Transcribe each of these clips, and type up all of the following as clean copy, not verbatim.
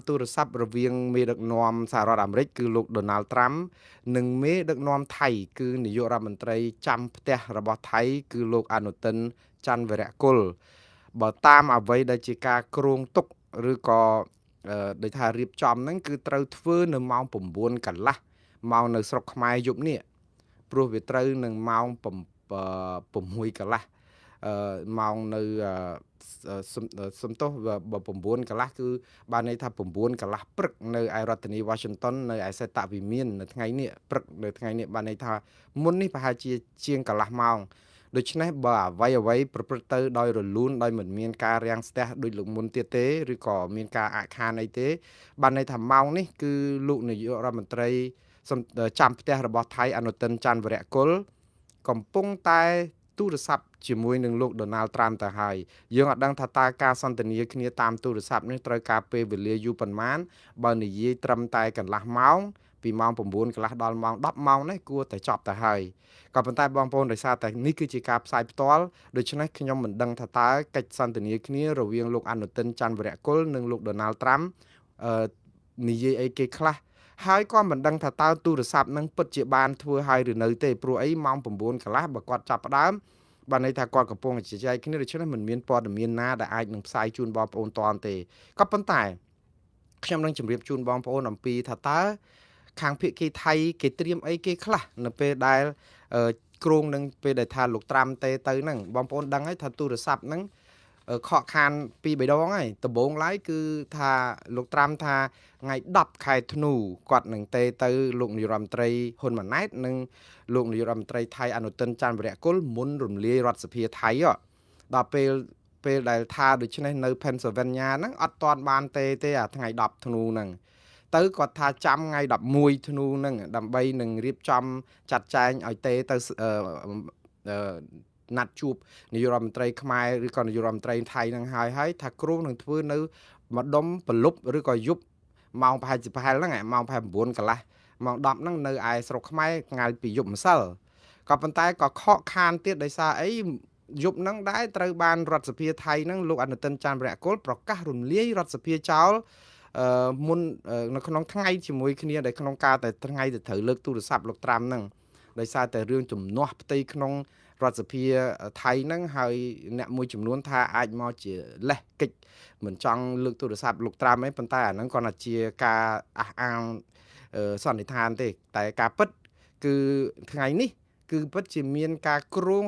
ទូរស័ព្ទរវាងមេដឹកនាំសហរដ្ឋអាមេរិកគឺលោក Donald Trump និងមេដឹកនាំថៃគឺនាយករដ្ឋមន្ត្រីចាំផ្ទះរបស់ថៃគឺលោកអនុទិនច័ន្ទវរៈគុលបើតាមអ្វីដែលជាការគ្រោងទុកឬក៏ដូចថារៀបចំហ្នឹងគឺត្រូវធ្វើនៅម៉ោង9កន្លះម៉ោងនៅស្រុកខ្មែរយប់នេះព្រោះវាត្រូវនឹងម៉ោង6កន្លះម៉ោងនៅសំទោសបើ9កន្លះគឺបានន័យថា9កន្លះព្រឹកនៅឯរដ្ឋធានី Washington នៅឯសេតវិមាននៅថ្ងៃនេះព្រឹកនៅថ្ងៃនេះបានន័យថាមុននេះប្រហែលជាជាងកន្លះម៉ោងដូច្នេះបើអ្វីប្រព្រឹត្តទៅដោយរលូនដោយមិនមានការរាំងស្ទះដូចលោកមុនទៀតទេឬក៏មានការអាក់ខានអីទេបានន័យថាម៉ោងនេះគឺលោកនាយករដ្ឋមន្ត្រីចាំផ្ទះរបស់ថៃអនុទិនច័ន្ទវរៈគុលកំពុងតែទូរស័ព្ទជាមួយនឹងលោក Donald Trump ទៅហើយយើងអត់ដឹងថាតើការសន្ទនាគ្នាតាមទូរស័ព្ទនេះត្រូវការពេលវេលាយូរប៉ុន្មានបើនិយាយត្រឹមតែកន្លះម៉ោងពីម៉ោង9កន្លះដល់ម៉ោង10ម៉ោងនេះគួរតែចប់ទៅហើយក៏ប៉ុន្តែបងប្អូនដោយសារតែនេះគឺជាការផ្សាយផ្ទាល់ដូច្នេះខ្ញុំមិនដឹងថាតើកិច្ចសន្ទនាគ្នារវាងលោកអនុទិនច័ន្ទវរៈគុលនិងលោក Donald Trump និយាយអីគេខ្លះហើយក៏មិនដឹងថាតើទូរស័ព្ទនឹងពិតជាបានធ្វើហើយឬនៅទេព្រោះអីម៉ោង9កន្លះបើគាត់ចាប់ផ្ដើមបានន័យថាគាត់កំពុងជជែកគ្នាដូច្នេះមិនមានព័ត៌មានណាដែលអាចនឹងផ្សាយជូនបងប្អូនតាន់ទេក៏ប៉ុន្តែខ្ញុំនឹងជម្រាបជូនបងប្អូនអំពីថាតើខាងភាគីថៃគេត្រៀមអីគេខ្លះនៅពេលដែលគ្រោងនឹងពេលដែលថាលោកត្រាំទេទៅហ្នឹងបងប្អូនដឹងហើយថាទូរស័ព្ទហ្នឹងខកខានពី3ដងហើយដំបូងឡើយគឺថាលោកត្រាំថាថ្ងៃ10ខែធ្នូគាត់នឹងទេទៅលោកនាយរដ្ឋមន្ត្រីហ៊ុនម៉ាណែតនិងលោកនាយរដ្ឋមន្ត្រីថៃអនុទិនច័ន្ទវរៈគុលមុនរំលាយរដ្ឋសភាថៃដល់ពេលដែលថាដូច្នេះនៅ Pennsylvania ហ្នឹងអត់ទាន់បានទេអាថ្ងៃ10ធ្នូហ្នឹងទៅគាត់ថាចាំថ្ងៃ11ធ្នូហ្នឹងដើម្បីនឹងរៀបចំចាត់ចែងឲ្យទេទៅណាត់ជួបនាយករដ្ឋមន្ត្រីខ្មែរឬក៏នាយករដ្ឋមន្ត្រីថៃនឹងហើយថាគ្រោងនឹងធ្វើនៅម្ដុំប្រលប់ឬក៏យប់ម៉ោងប្រហែលហ្នឹងម៉ោងប្រហែល9កន្លះម៉ោង10ហ្នឹងនៅឯស្រុកខ្មែរថ្ងៃពីយប់ម្សិលក៏ប៉ុន្តែក៏ខកខានទៀតដោយសារអីយប់ហ្នឹងដែរត្រូវបានរដ្ឋសភាថៃហ្នឹងលោកអនុទិនច័ន្ទវរៈគុលប្រកាសរំលាយរដ្ឋសភាចោលមុននៅក្នុងថ្ងៃជាមួយគ្នាដែលក្នុងការតែថ្ងៃទៅត្រូវលើកទូរស័ព្ទលោកត្រាំហ្នឹងដោយសារតែរឿងជំនាស់ផ្ទៃក្នុងរដ្ឋសភាថៃហ្នឹងហើយអ្នកមួយចំនួនថាអាចមកជាលេះកិច្ចមិនចង់លើកទូរស័ព្ទលោកត្រាំឯងប៉ុន្តែអាហ្នឹងគាត់ថាជាការអះអាងសន្និដ្ឋានទេតែការពិតគឺថ្ងៃនេះគឺពិតជាមានការគ្រោង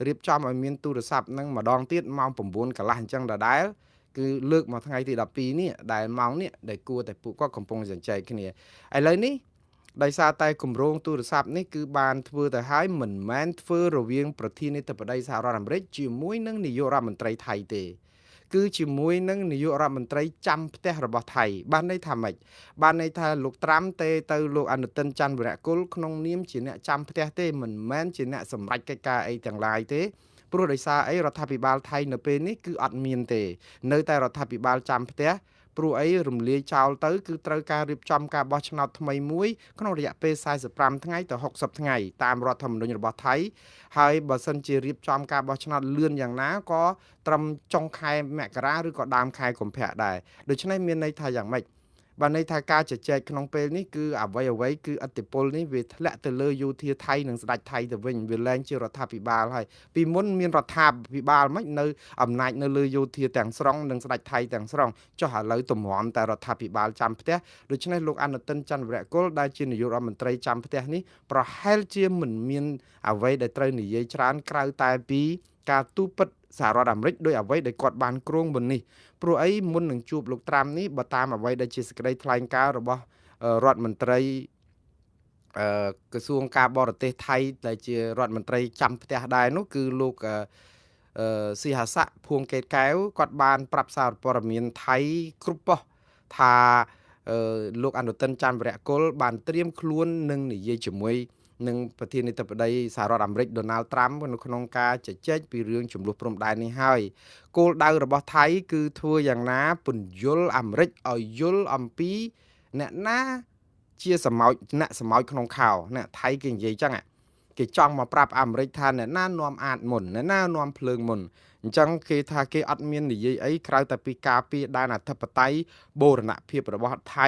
រៀបចំឲ្យមានទូរស័ព្ទហ្នឹងម្ដងទៀតម៉ោង9កន្លះអញ្ចឹងដដែលគឺលើកមកថ្ងៃទី12នេះដែលម៉ោងនេះដែលគួរតែពួកគាត់កំពុងសញ្ជេគគ្នាឥឡូវនេះដោយសារតែគម្រោងទូរស័ព្ទនេះគឺបានធ្វើទៅហើយមិនមែនធ្វើរវាងប្រធានាធិបតីសហរដ្ឋអាមេរិកជាមួយនឹងនាយករដ្ឋមន្ត្រីថៃទេគឺជាមួយនឹងនាយករដ្ឋមន្ត្រីចាំផ្ទះរបស់ថៃបានន័យថាម៉េចបានន័យថាលោកត្រាំទេទៅលោកអនុទិនច័ន្ទវរៈគុលក្នុងនាមជាអ្នកចាំផ្ទះទេមិនមែនជាអ្នកសម្រេចកិច្ចការអីទាំងឡាយទេព្រោះដោយសារអីរដ្ឋាភិបាលថៃនៅពេលនេះគឺអត់មានទេនៅតែរដ្ឋាភិបាលចាំផ្ទះព្រោះអីរំលាយចោលទៅគឺត្រូវការរៀបចំការបោះឆ្នោតថ្មីមួយក្នុងរយៈពេល45ថ្ងៃទៅ60ថ្ងៃតាមរដ្ឋធម្មនុញ្ញរបស់ថៃហើយបើសិនជារៀបចំការបោះឆ្នោតលឿនយ៉ាងណាក៏ត្រឹមចុងខែមករាឬក៏ដើមខែកុម្ភៈដែរដូច្នេះមានន័យថាយ៉ាងម៉េចបានន័យថាការជជែកក្នុងពេលនេះគឺអ្វីគឺឥទ្ធិពលនេះវាធ្លាក់ទៅលើយោធាថៃនិងស្ដេចថៃទៅវិញវាលែងជារដ្ឋាភិបាលហើយពីមុនមានរដ្ឋាភិបាលមិននៅអំណាចនៅលើយោធាទាំងស្រុងនិងស្ដេចថៃទាំងស្រុងចុះឥឡូវទម្រាំតែរដ្ឋាភិបាលចាំផ្ទះដូច្នេះលោកអនុទិនច័ន្ទវរៈគុលដែលជានាយករដ្ឋមន្ត្រីចាំផ្ទះនេះប្រហែលជាមិនមានអ្វីដែលត្រូវនិយាយច្រើនក្រៅតែពីការទូពិតសហរដ្ឋអាមេរិកដោយអ្វីដែលគាត់បានគ្រោងមុននេះព្រោះអីមុននឹងជួបលោកត្រាំនេះបើតាមអ្វីដែលជាសេចក្តីថ្លែងការណ៍របស់រដ្ឋមន្ត្រីក្រសួងការបរទេសថៃដែលជារដ្ឋមន្ត្រីចាំផ្ទះដែរនោះគឺលោកស៊ីហាស័កភួងកេតកែវគាត់បានប្រាប់សារព័ត៌មានថៃគ្រប់ប៉ុស្តិ៍ថាលោកអនុទិនច័ន្ទវរៈគុលបានត្រៀមខ្លួននឹងនិយាយជាមួយនឹងប្រធានាធិបតីសហរដ្ឋអាមេរិក Donald Trump នៅក្នុងការជជែកពីរឿងចំនួនព្រំដែននេះហើយគោលដៅរបស់ថៃគឺធ្វើយ៉ាងណាពន្យល់អាមេរិកឲ្យយល់អំពីអ្នកណាជាសម្ោចអ្នកសម្ោចក្នុងខោអ្នកថៃគេនិយាយចឹង គេចង់មកប្រាប់អាមេរិកថាអ្នកណានាំអាតមុនអ្នកណានាំភ្លើងមុនអញ្ចឹងគេថាគេអត់មាននិយាយអីក្រៅតែពីការពារដែនអធិបតេយ្យបូរណភាពរបស់ថៃ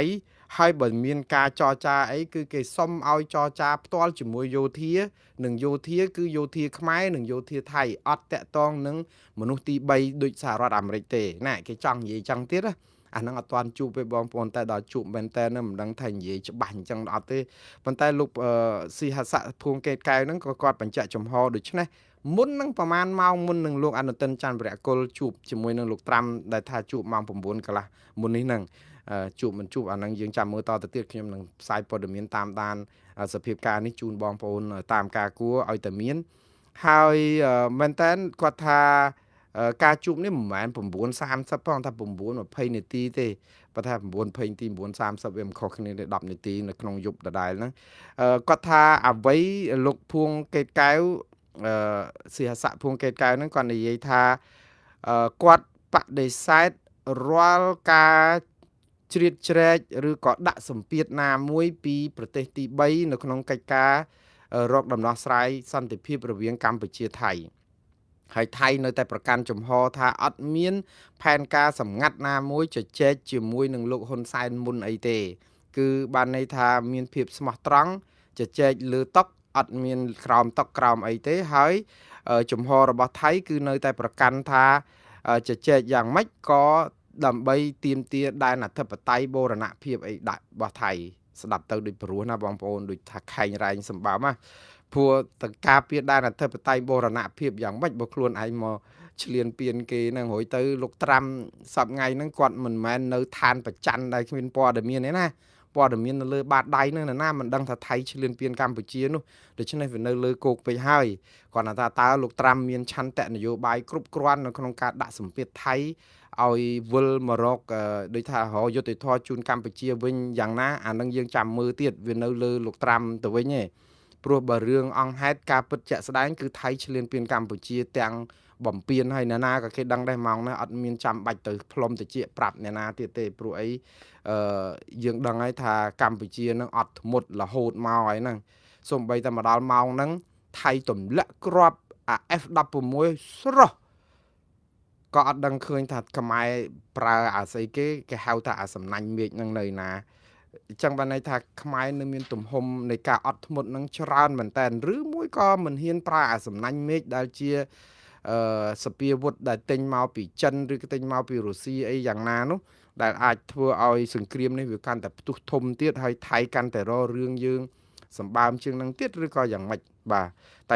ហើយបើមានការចរចាអីគឺគេសុំឲ្យចរចាផ្ទាល់ជាមួយយោធានិងយោធាគឺយោធាខ្មែរនិងយោធាថៃអត់តាក់ទងនឹងមនុស្សទី3ដូចសហរដ្ឋអាមេរិកទេណាគេចង់និយាយចឹងទៀតណាអាហ្នឹងអត់ទាន់ជួបទេបងប្អូនតែដល់ជួបមែនតើមិនដឹងថានិយាយច្បាស់អញ្ចឹងអត់ទេប៉ុន្តែលោកស៊ីហស័កភួងកេតកែវហ្នឹងក៏គាត់បញ្ជាក់ចំហដូច្នេះមុននឹងប្រហែលម៉ោងមុននឹងលោកអនុទិនច័ន្ទវរៈគុលជួបជាមួយនឹងលោកត្រាំដែលថាជួបម៉ោង9កន្លះមុននេះហ្នឹងជួបមិនជួបអាហ្នឹងយើងចាំមើលតទៅទៀតខ្ញុំនឹងផ្សាយព័ត៌មានតាមដានសភាពការនេះជូនបងប្អូនតាមការគួរឲ្យតែមានហើយមែនតើគាត់ថាការជួបនេះមិនមែន9:30ផងថា9:20នាទីទេបើថា9:20នាទី9:30វាមិនខុសគ្នាទេ10នាទីនៅក្នុងយប់ដដែលហ្នឹងគាត់ថាអ្វីលោកភួងកេតកែវស៊ីហស័កភួងកេតកែវហ្នឹងគាត់និយាយថាគាត់បដិសេធរាល់ការជ្រៀតជ្រែកឬក៏ដាក់សម្ពាធណាមួយពីប្រទេសទី3នៅក្នុងកិច្ចការរកដំណោះស្រាយសន្តិភាពរវាងកម្ពុជាថៃហើយថៃនៅតែប្រកាន់ជំហរថាអត់មានផែនការសម្ងាត់ណាមួយជជែកជាមួយនឹងលោកហ៊ុនសែនមុនអីទេគឺបានន័យថាមានភាពស្មោះត្រង់ជជែកលើតុអត់មានក្រោមតុក្រោមអីទេហើយជំហររបស់ថៃគឺនៅតែប្រកាន់ថាជជែកយ៉ាងម៉េចក៏ដើម្បីទាមទារដែនអធិបតេយ្យបូរណភាពអីដាក់របស់ថៃស្ដាប់ទៅដូចព្រោះណាបងប្អូនដូចថាខែងរែងសម្បើមណាព្រោះតការពារដែនអធិបតេយ្យបូរណភាពយ៉ាងម៉េចបើខ្លួនឯងមកឆ្លៀនពៀនគេហ្នឹងរួយទៅលោកត្រាំសប្ថ្ងៃហ្នឹងគាត់មិនមែននៅឋានប្រច័ណ្ឌដែលគ្មានព័ត៌មានទេណាព័ត៌មាននៅលើបាតដៃហ្នឹងណាមិនដឹងថាថៃឆ្លៀនពៀនកម្ពុជានោះដូច្នេះវានៅលើគោកពេកហើយគាត់ថាតើលោកត្រាំមានឆន្ទៈនយោបាយគ្រប់គ្រាន់នៅក្នុងការដាក់សម្ពាធថៃឲ្យវិលមករកដូចថារយុទ្ធធរជូនកម្ពុជាវិញយ៉ាងណាអានឹងយើងចាំមើលទៀតវានៅលើលោកត្រាំទៅវិញឯងព្រោះបើរឿងអង្គហេតុការពិតជាក់ស្ដែងគឺថៃឆ្លៀនពៀនកម្ពុជាទាំងបំពេញហើយអ្នកណាក៏គេដឹងដែរម៉ោងណាអត់មានចាំបាច់ទៅផ្លុំតិចប្រាប់អ្នកណាទៀតទេព្រោះអីយើងដឹងហើយថាកម្ពុជានឹងអត់ធ្មត់រហូតមកហើយហ្នឹងសូម្បីតែមកដល់ម៉ោងហ្នឹងថៃទម្លាក់គ្រាប់អា F16 ស្រស់ក៏អត់ដឹងឃើញថាខ្មែរប្រើអាស្អីគេហៅថាអាសំណាញ់មេឃហ្នឹងនៅណាអញ្ចឹងបានន័យថាខ្មែរនៅមានទំហំនៃការអត់ធ្មត់នឹងច្រើនមែនតើឬមួយក៏មិនហ៊ានប្រើអាសំណាញ់មេឃដែលជាសពាវុធដែលទិញមកពីចិនឬក៏ទិញមកពីរុស្ស៊ីអីយ៉ាងណានោះដែលអាចធ្វើឲ្យសង្គ្រាមនេះវាកាន់តែផ្ទុះធំទៀតហើយថៃកាន់តែរករឿងយើងសម្បើមជាងនឹងទៀតឬក៏យ៉ាងម៉េចបាទតែ